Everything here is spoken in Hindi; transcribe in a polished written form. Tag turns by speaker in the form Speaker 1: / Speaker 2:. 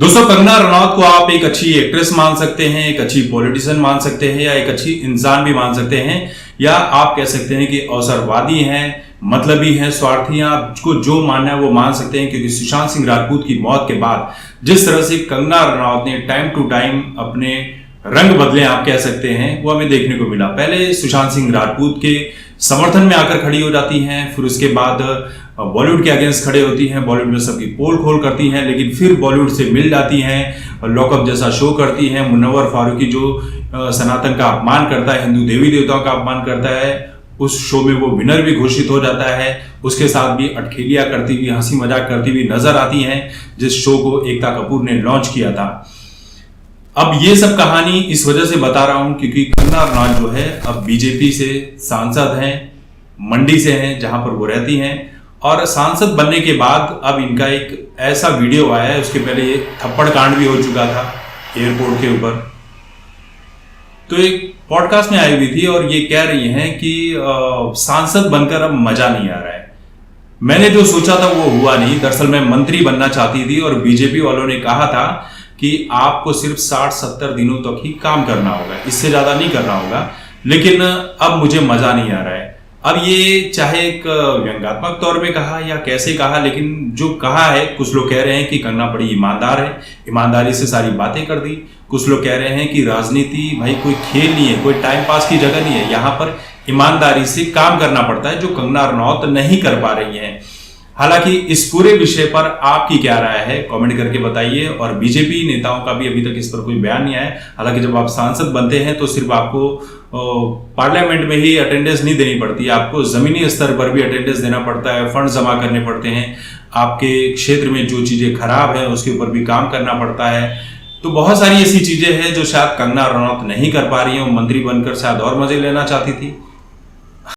Speaker 1: दोस्तों, कंगना रनौत को आप एक अच्छी एक्ट्रेस मान सकते हैं, एक अच्छी पॉलिटिशियन मान सकते हैं, या एक अच्छी इंसान भी मान सकते हैं, या आप कह सकते हैं कि अवसरवादी हैं, मतलबी हैं, स्वार्थी हैं। आपको जो मानना है वो मान सकते हैं, क्योंकि सुशांत सिंह राजपूत की मौत के बाद जिस तरह से कंगना रनौत ने टाइम टू टाइम अपने रंग बदले, आप कह सकते हैं, वो हमें देखने को मिला। पहले सुशांत सिंह राजपूत के समर्थन में आकर खड़ी हो जाती हैं, फिर उसके बाद बॉलीवुड के अगेंस्ट खड़े होती हैं, बॉलीवुड में सबकी पोल खोल करती हैं, लेकिन फिर बॉलीवुड से मिल जाती हैं, लॉकअप जैसा शो करती हैं। मुनव्वर फारूकी जो सनातन का अपमान करता है, हिंदू देवी देवताओं का अपमान करता है, उस शो में वो विनर भी घोषित हो जाता है। उसके साथ भी अटखेलियां करती हुई, हंसी मजाक करती हुई नजर आती हैं, जिस शो को एकता कपूर ने लॉन्च किया था। अब ये सब कहानी इस वजह से बता रहा हूं क्योंकि कंगना रनौत जो है अब बीजेपी से सांसद हैं, मंडी से हैं जहां पर वो रहती हैं, और सांसद बनने के बाद अब इनका एक ऐसा वीडियो आया है। उसके पहले ये थप्पड़ कांड भी हो चुका था एयरपोर्ट के ऊपर। तो एक पॉडकास्ट में आई हुई थी और ये कह रही हैं कि सांसद बनकर अब मजा नहीं आ रहा है। मैंने जो सोचा था वो हुआ नहीं। दरअसल मैं मंत्री बनना चाहती थी और बीजेपी वालों ने कहा था कि आपको सिर्फ 60-70 दिनों तक ही काम करना होगा, इससे ज्यादा नहीं करना होगा, लेकिन अब मुझे मजा नहीं आ रहा है। अब ये चाहे एक व्यंग्यात्मक तौर पे कहा या कैसे कहा, लेकिन जो कहा है, कुछ लोग कह रहे हैं कि कंगना बड़ी ईमानदार है, ईमानदारी से सारी बातें कर दी। कुछ लोग कह रहे हैं कि राजनीति भाई कोई खेल नहीं है, कोई टाइम पास की जगह नहीं है, यहाँ पर ईमानदारी से काम करना पड़ता है, जो कंगना रनौत नहीं कर पा रही है। हालांकि इस पूरे विषय पर आपकी क्या राय है, कमेंट करके बताइए। और बीजेपी नेताओं का भी अभी तक इस पर कोई बयान नहीं आया। हालांकि जब आप सांसद बनते हैं तो सिर्फ आपको पार्लियामेंट में ही अटेंडेंस नहीं देनी पड़ती, आपको जमीनी स्तर पर भी अटेंडेंस देना पड़ता है, फंड जमा करने पड़ते हैं, आपके क्षेत्र में जो चीजें खराब है उसके ऊपर भी काम करना पड़ता है। तो बहुत सारी ऐसी चीजें हैं जो शायद कंगना रनौत नहीं कर पा रही है। वो मंत्री बनकर शायद और मजे लेना चाहती थी।